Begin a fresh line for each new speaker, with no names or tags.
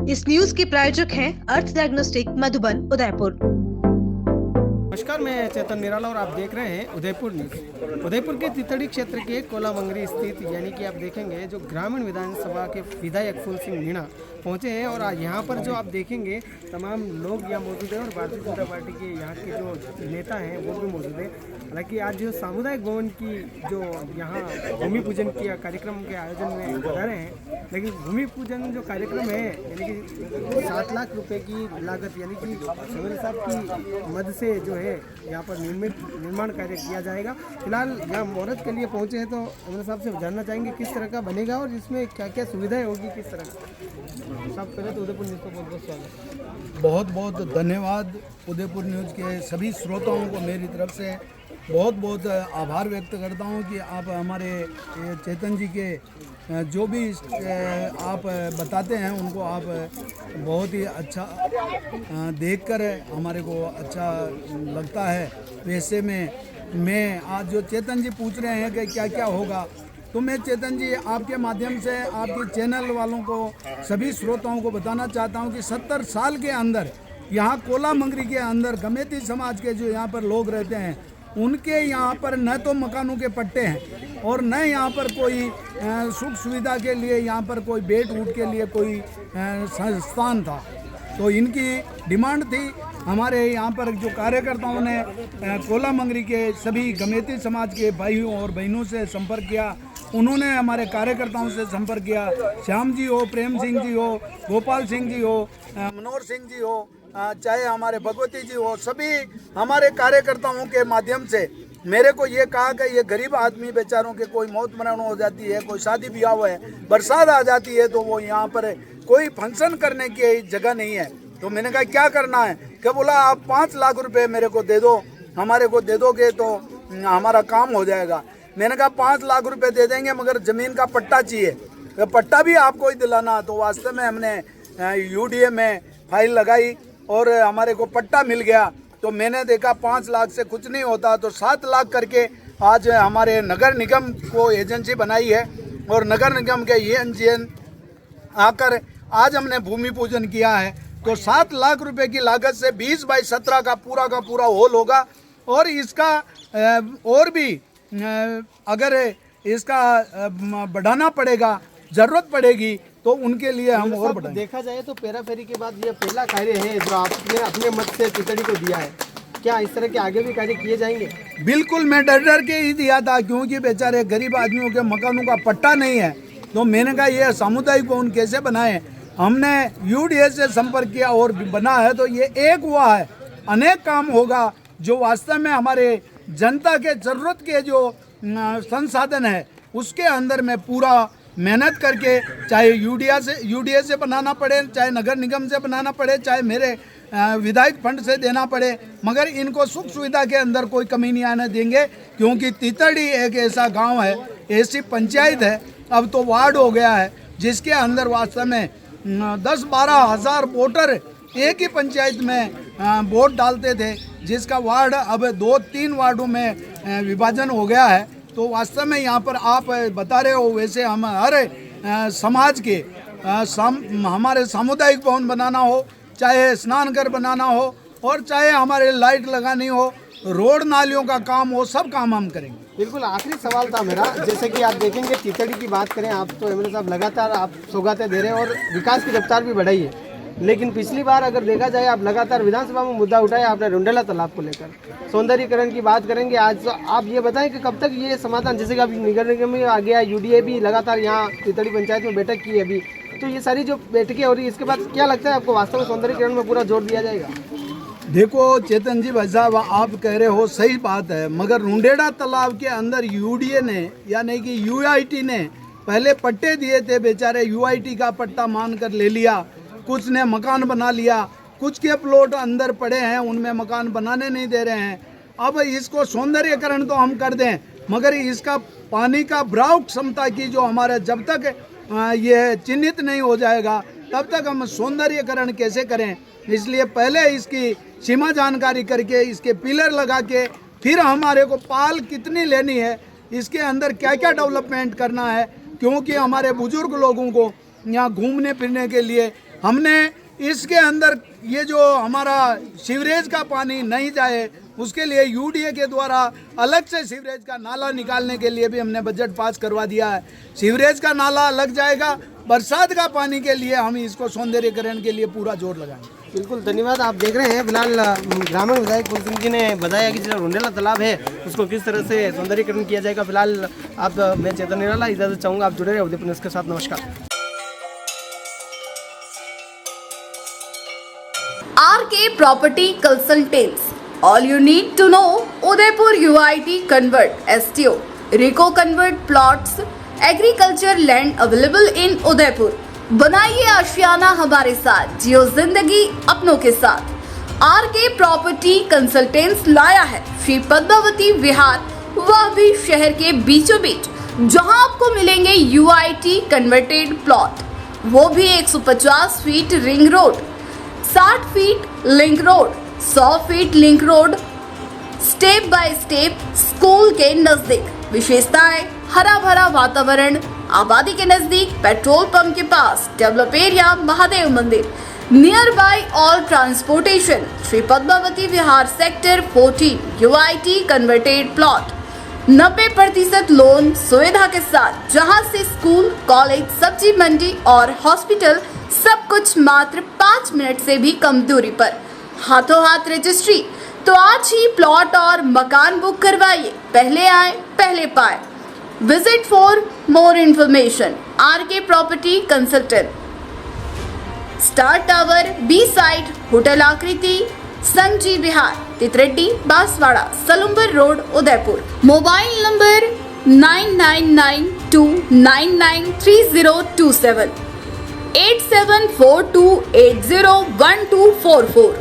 इस न्यूज के प्रायोजक हैं अर्थ डायग्नोस्टिक मधुबन उदयपुर।
नमस्कार, मैं चेतन निराला और आप देख रहे हैं उदयपुर न्यूज़। उदयपुर के तितड़ी क्षेत्र के कोलामंगरी स्थित यानी कि आप देखेंगे जो ग्रामीण विधानसभा के विधायक फूल सिंह मीणा पहुंचे हैं और आज यहाँ पर जो आप देखेंगे तमाम लोग यहाँ मौजूद हैं और भारतीय जनता पार्टी के यहाँ के जो नेता हैं वो भी मौजूद हैं। हालांकि आज जो सामुदायिक भवन की जो यहाँ भूमि पूजन किया कार्यक्रम के आयोजन में पधारे हैं, लेकिन भूमि पूजन जो कार्यक्रम है यानी कि 7 लाख रुपए की लागत यानी कि सवेरे साहब की मद से जो है यहाँ पर निर्माण कार्य किया जाएगा। फिलहाल यहाँ मुहूर्त के लिए पहुँचे हैं तो अमर साहब से जानना चाहेंगे किस तरह का बनेगा और इसमें क्या क्या सुविधाएं होगी, किस तरह का। साहब पहले तो उदयपुर न्यूज़ को बहुत बहुत स्वागत।
बहुत बहुत धन्यवाद। उदयपुर न्यूज़ के सभी श्रोताओं को मेरी तरफ से बहुत बहुत आभार व्यक्त करता हूं कि आप हमारे चेतन जी के जो भी आप बताते हैं उनको आप बहुत ही अच्छा देखकर हमारे को अच्छा लगता है। वैसे में मैं आज जो चेतन जी पूछ रहे हैं कि क्या क्या होगा, तो मैं चेतन जी आपके माध्यम से आपके चैनल वालों को सभी श्रोताओं को बताना चाहता हूं कि 70 साल के अंदर यहाँ कोलामंगरी के अंदर गमेती समाज के जो यहाँ पर लोग रहते हैं उनके यहाँ पर न तो मकानों के पट्टे हैं और न यहाँ पर कोई सुख सुविधा के लिए यहाँ पर कोई बेट उठ के लिए कोई संस्थान था। तो इनकी डिमांड थी। हमारे यहाँ पर जो कार्यकर्ताओं ने कोलामंगरी के सभी गमेती समाज के भाइयों और बहनों से संपर्क किया, उन्होंने हमारे कार्यकर्ताओं से संपर्क किया। श्याम जी हो, प्रेम सिंह जी हो, गोपाल सिंह जी हो, मनोहर सिंह जी हो, चाहे हमारे भगवती जी हो, सभी हमारे कार्यकर्ताओं के माध्यम से मेरे को ये कहा कि ये गरीब आदमी बेचारों के कोई मौत मरण हो जाती है, कोई शादी ब्याह है, बरसात आ जाती है तो वो यहाँ पर कोई फंक्शन करने की जगह नहीं है। तो मैंने कहा क्या करना है, क्या बोला आप 5 लाख रुपए मेरे को दे दो, हमारे को दे दोगे तो हमारा काम हो जाएगा। मैंने कहा 5 लाख रुपए दे देंगे मगर ज़मीन का पट्टा चाहिए, तो पट्टा भी आपको ही दिलाना। तो वास्तव में हमने यूडीए में फाइल लगाई और हमारे को पट्टा मिल गया। तो मैंने देखा 5 लाख से कुछ नहीं होता, तो 7 लाख करके आज हमारे नगर निगम को एजेंसी बनाई है और नगर निगम के ये इंजीनियर आकर आज हमने भूमि पूजन किया है। तो 7 लाख रुपए की लागत से 20 बाई 17 का पूरा हॉल होगा और इसका और भी अगर इसका बढ़ाना पड़ेगा, ज़रूरत पड़ेगी तो उनके लिए हम और बढ़ाएंगे।
देखा जाए तो पेराफेरी के बाद ये पहला कार्य है जो आपने अपने मत से तितड़ी को दिया है। क्या इस तरह के आगे भी कार्य किए जाएंगे?
बिल्कुल, मैं डर के ही दिया था क्योंकि बेचारे गरीब आदमियों के मकानों का पट्टा नहीं है। तो मैंने कहा ये सामुदायिक भवन कैसे बनाए। हमने यूडीए से संपर्क किया और बना है। तो ये एक हुआ है, अनेक काम होगा जो वास्तव में हमारे जनता के ज़रूरत के जो संसाधन है उसके अंदर में पूरा मेहनत करके, चाहे यूडीए से बनाना पड़े, चाहे नगर निगम से बनाना पड़े, चाहे मेरे विधायक फंड से देना पड़े, मगर इनको सुख सुविधा के अंदर कोई कमी नहीं आने देंगे। क्योंकि तितड़ी एक ऐसा गांव है, ऐसी पंचायत है, अब तो वार्ड हो गया है जिसके अंदर वास्तव में 10-12 हज़ार वोटर एक ही पंचायत में वोट डालते थे, जिसका वार्ड अब 2-3 वार्डों में विभाजन हो गया है। तो वास्तव में यहाँ पर आप बता रहे हो वैसे हम हर समाज के हमारे सामुदायिक भवन बनाना हो, चाहे स्नान घर बनाना हो और चाहे हमारे लाइट लगानी हो, रोड नालियों का काम हो, सब काम हम करेंगे।
बिल्कुल, आखिरी सवाल था मेरा, जैसे कि आप देखेंगे तितड़ी की बात करें, आप तो एमएलए साहब लगातार आप सौगातें दे रहे हैं और विकास की रफ्तार भी बढ़ाई है। लेकिन पिछली बार अगर देखा जाए आप लगातार विधानसभा में मुद्दा उठाया आपने रुंडेला तालाब को लेकर, सौंदर्यीकरण की बात करेंगे। आज तो आप ये बताएं कि कब तक ये समाधान, जैसे कि अभी नगर निगम में आ गया, यूडीए भी लगातार यहाँ तितड़ी पंचायत में बैठक की अभी, तो ये सारी जो बैठकें हो रही है इसके बाद क्या लगता है आपको वास्तव में सौंदर्यीकरण में पूरा जोर दिया जाएगा?
देखो चेतन जी भाई साहब, आप कह रहे हो सही बात है, मगर रुंडेला तालाब के अंदर यूडीए ने यानी कि यूआईटी ने पहले पट्टे दिए थे, बेचारे यूआईटी का पट्टा मानकर ले लिया, कुछ ने मकान बना लिया, कुछ के प्लॉट अंदर पड़े हैं उनमें मकान बनाने नहीं दे रहे हैं। अब इसको सौंदर्यीकरण तो हम कर दें, मगर इसका पानी का बहाव क्षमता की जो हमारे जब तक ये चिन्हित नहीं हो जाएगा तब तक हम सौंदर्यीकरण कैसे करें। इसलिए पहले इसकी सीमा जानकारी करके इसके पिलर लगा के फिर हमारे को पाल कितनी लेनी है, इसके अंदर क्या क्या डेवलपमेंट करना है, क्योंकि हमारे बुजुर्ग लोगों को यहाँ घूमने फिरने के लिए हमने इसके अंदर ये जो हमारा सीवरेज का पानी नहीं जाए उसके लिए यूडीए के द्वारा अलग से सीवरेज का नाला निकालने के लिए भी हमने बजट पास करवा दिया है। सीवरेज का नाला लग जाएगा, बरसात का पानी के लिए हम इसको सौंदर्यीकरण के लिए पूरा जोर लगाएंगे।
बिल्कुल धन्यवाद। आप देख रहे हैं फिलहाल ग्रामीण विधायक फूल सिंह जी ने बताया कि जो रुंडेला तालाब है उसको किस तरह से सौंदर्यीकरण किया जाएगा। फिलहाल मैं चेतन निराला इजाजत चाहूँगा, आप जुड़े रहे उदयपुर न्यूज़ के साथ। नमस्कार।
RK Property Consultants. All you need to know: Udaipur UIT Convert STO, Rico Convert Plots, Agriculture Land available in Udaipur. बनाइए आशियाना हमारे साथ, जियो जिंदगी अपनों के साथ। RK Property Consultants लाया है श्री पद्मावती विहार, वह भी शहर के बीचों बीच, जहां आपको मिलेंगे UIT कन्वर्टेड प्लॉट, वो भी 150 feet ring road, 60 feet link road, 100 feet link road, step by step school के नजदीक। विशेषताएं: हरा भरा वातावरण, आबादी के नजदीक, पेट्रोल पंप के पास, डेवलप एरिया, महादेव मंदिर, near by all transportation. Shri Padmavati Vihar sector 14 UIT converted plot, 90% loan सुविधा के साथ, जहां से स्कूल, कॉलेज, सब्जी मंडी और हॉस्पिटल सब कुछ मात्र 5 मिनट से भी कम दूरी पर। हाथों हाथ रजिस्ट्री। तो आज ही प्लॉट और मकान बुक करवाइए, पहले आए पहले पाए। Visit for more information RK property consultant, star tower, B side, hotel Aakriti, Sanji Vihar, Titardi, Banswara, Salumbar road, Udaipur. Mobile number 9992993027, 8742801244।